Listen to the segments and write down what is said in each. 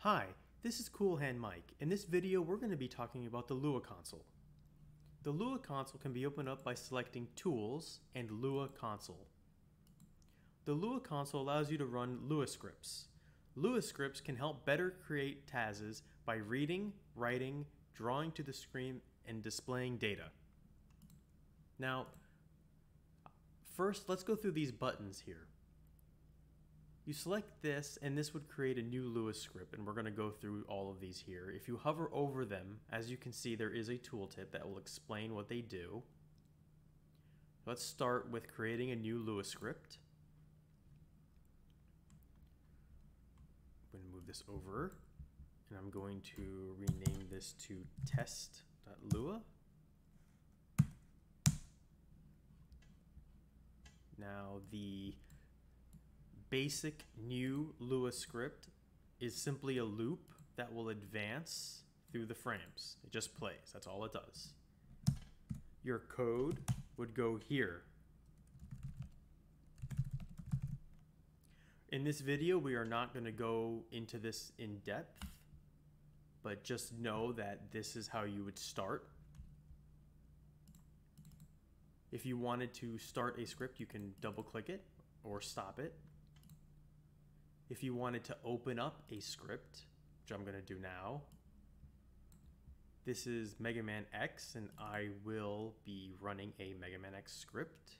Hi, this is Cool Hand Mike. In this video, we're going to be talking about the Lua Console. The Lua Console can be opened up by selecting Tools and Lua Console. The Lua Console allows you to run Lua Scripts. Lua Scripts can help better create TASs by reading, writing, drawing to the screen, and displaying data. Now, first, let's go through these buttons here. You select this, and this would create a new Lua script, and we're going to go through all of these here. If you hover over them, as you can see, there is a tooltip that will explain what they do. Let's start with creating a new Lua script. I'm going to move this over, and I'm going to rename this to test.lua. Now, the basic new Lua script is simply a loop that will advance through the frames. It just plays. That's all it does. Your code would go here. In this video, we are not going to go into this in depth, but just know that this is how you would start. If you wanted to start a script, you can double click it or stop it. If you wanted to open up a script, which I'm going to do now, this is Mega Man X, and I will be running a Mega Man X script.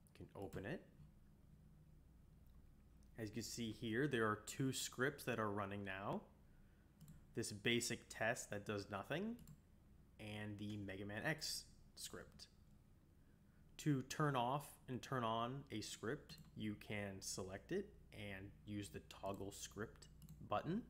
You can open it. As you can see here, there are two scripts that are running now. This basic test that does nothing, and the Mega Man X script. To turn off and turn on a script, you can select it and use the toggle script button.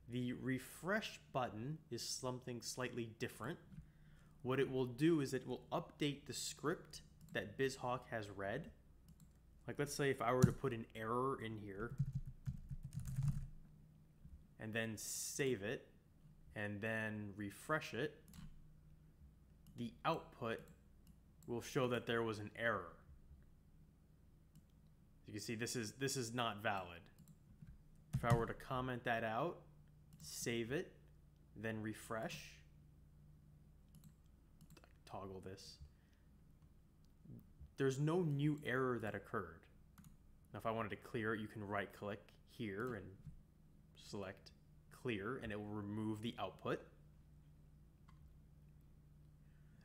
The refresh button is something slightly different. What it will do is it will update the script that Bizhawk has read. Like, let's say if I were to put an error in here and then save it and then refresh it, the output will show that there was an error. You can see this is not valid. If I were to comment that out, save it, then refresh, toggle this, there's no new error that occurred. Now if I wanted to clear it, you can right click here and select clear, and it will remove the output.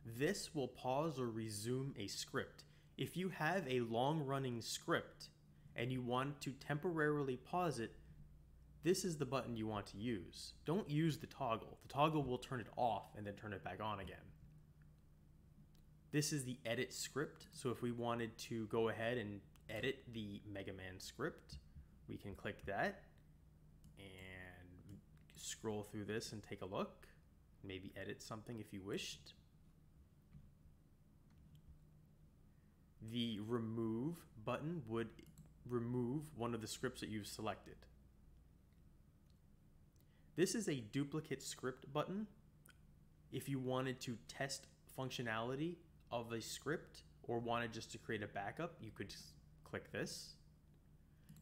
This will pause or resume a script. If you have a long-running script and you want to temporarily pause it, this is the button you want to use. Don't use the toggle. The toggle will turn it off and then turn it back on again. This is the edit script. So if we wanted to go ahead and edit the Mega Man script, we can click that and scroll through this and take a look. Maybe edit something if you wished. The remove button would remove one of the scripts that you've selected. This is a duplicate script button. If you wanted to test functionality of a script or wanted just to create a backup, you could just click this.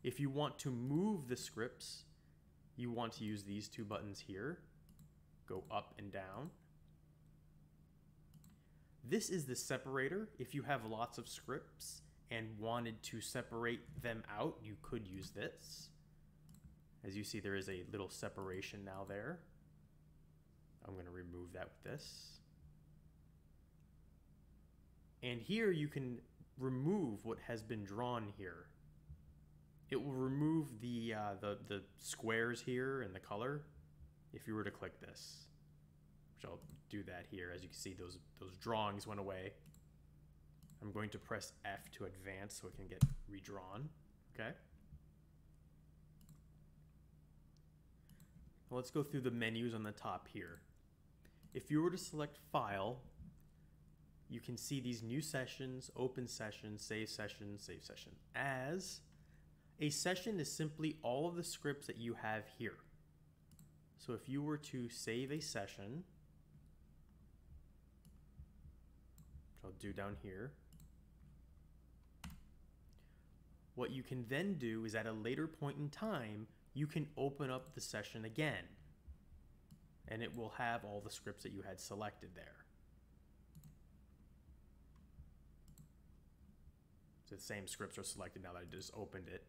If you want to move the scripts, you want to use these two buttons here. Go up and down. This is the separator. If you have lots of scripts and wanted to separate them out, you could use this. As you see, there is a little separation now there. I'm going to remove that with this. And here you can remove what has been drawn here. It will remove the squares here and the color if you were to click this. Which I'll do that here. As you can see, those drawings went away. I'm going to press F to advance so it can get redrawn. Okay. Now let's go through the menus on the top here. If you were to select File, you can see these new sessions, open session, save session, save session. As a session is simply all of the scripts that you have here. So if you were to save a session, I'll do down here. What you can then do is at a later point in time, you can open up the session again, and it will have all the scripts that you had selected there. So the same scripts are selected now that I just opened it.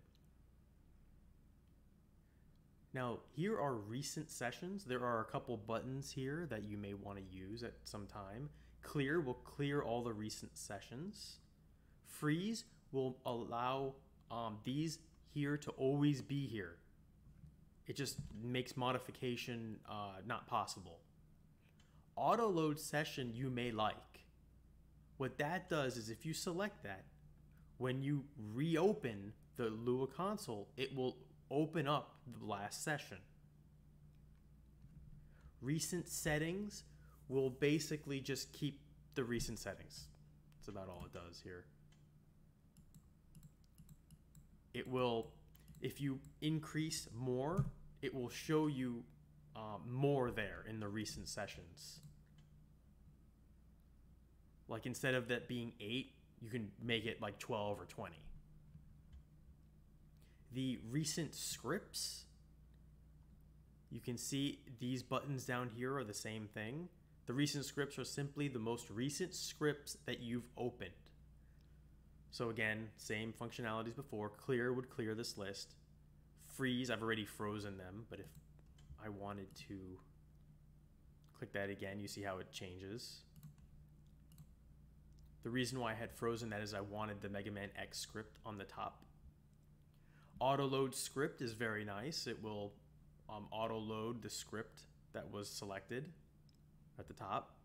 Now, here are recent sessions. There are a couple buttons here that you may want to use at some time. Clear will clear all the recent sessions. Freeze will allow these here to always be here. It just makes modification not possible. Auto load session you may like. What that does is if you select that, when you reopen the Lua console, it will open up the last session. Recent settings will basically just keep the recent settings. That's about all it does here. It will, if you increase more, it will show you more there in the recent sessions. Like instead of that being 8, you can make it like 12 or 20. The recent scripts, you can see these buttons down here are the same thing. The recent scripts are simply the most recent scripts that you've opened. So again, same functionalities before. Clear would clear this list. Freeze, I've already frozen them, but if I wanted to click that again, you see how it changes. The reason why I had frozen that is I wanted the Mega Man X script on the top. Auto load script is very nice. It will auto load the script that was selected at the top.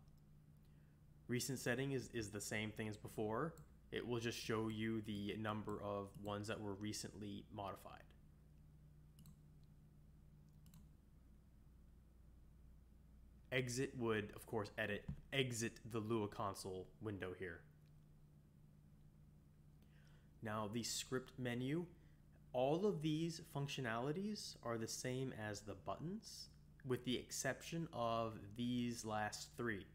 Recent setting is the same thing as before. It will just show you the number of ones that were recently modified. Exit would, of course, exit the Lua console window here. Now the script menu, all of these functionalities are the same as the buttons, with the exception of these last 3.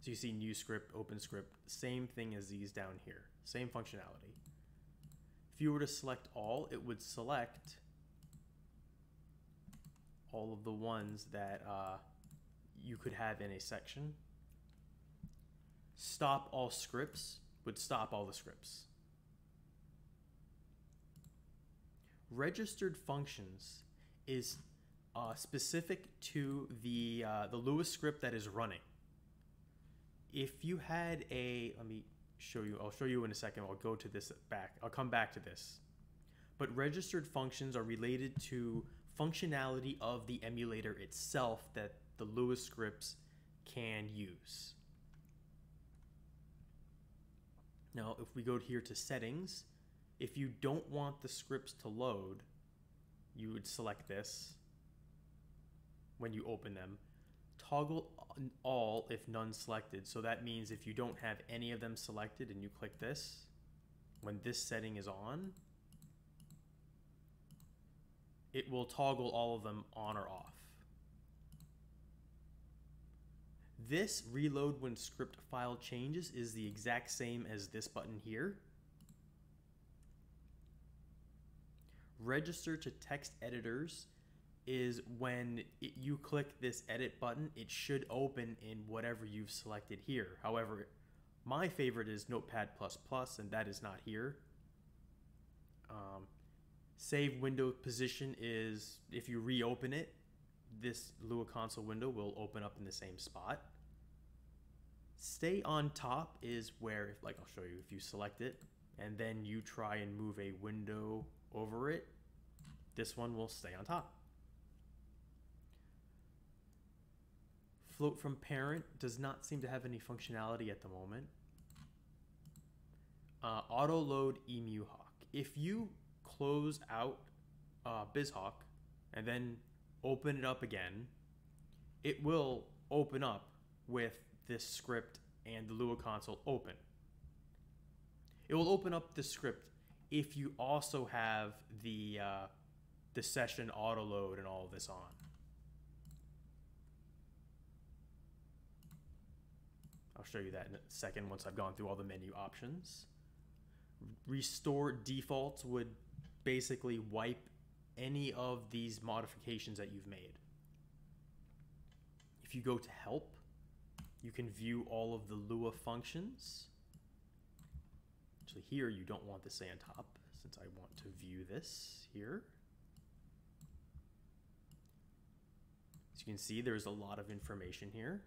So you see new script, open script, same thing as these down here, same functionality. If you were to select all, it would select all of the ones that you could have in a section. Stop all scripts would stop all the scripts. Registered functions is specific to the Lua script that is running. If you had a, let me show you, I'll show you in a second, I'll go to this back, I'll come back to this. But registered functions are related to functionality of the emulator itself that the Lua scripts can use. Now, if we go here to settings, if you don't want the scripts to load, you would select this when you open them. Toggle all if none selected. So that means if you don't have any of them selected and you click this, when this setting is on, it will toggle all of them on or off. This reload when script file changes is the exact same as this button here. Register to text editors is when you click this edit button, it should open in whatever you've selected here. However, my favorite is Notepad++, and that is not here. Save window position is if you reopen it, this Lua console window will open up in the same spot. Stay on top is where, like I'll show you, if you select it and then you try and move a window over it, this one will stay on top. Float from parent does not seem to have any functionality at the moment. Auto load Emu Hawk. If you close out Bizhawk and then open it up again, it will open up with this script and the Lua console open. It will open up the script if you also have the session auto load and all of this on. I'll show you that in a second once I've gone through all the menu options. Restore defaults would basically wipe any of these modifications that you've made. If you go to Help, you can view all of the Lua functions. Actually, here you don't want this to say on top, since I want to view this here. As you can see, there's a lot of information here.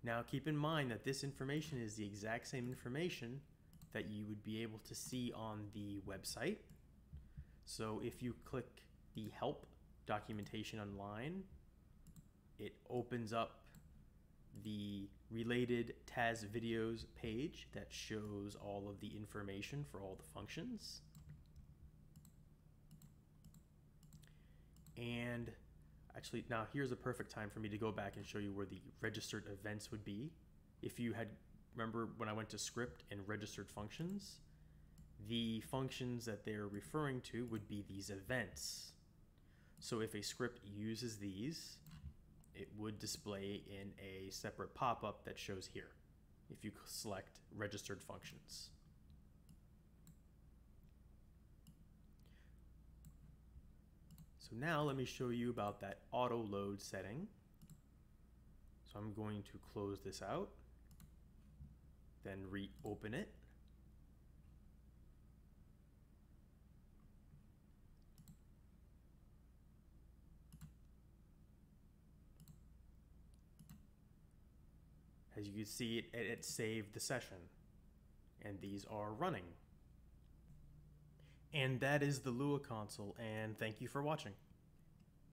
Now keep in mind that this information is the exact same information that you would be able to see on the website. So if you click the Help documentation online, it opens up the related TAS videos page that shows all of the information for all the functions. And actually, now here's a perfect time for me to go back and show you where the registered events would be. If you had, remember when I went to Script and registered functions, the functions that they're referring to would be these events. So if a script uses these, it would display in a separate pop-up that shows here if you select registered functions. So now let me show you about that auto load setting. So I'm going to close this out, then reopen it. As you can see, it saved the session, and these are running. And that is the Lua console, and thank you for watching.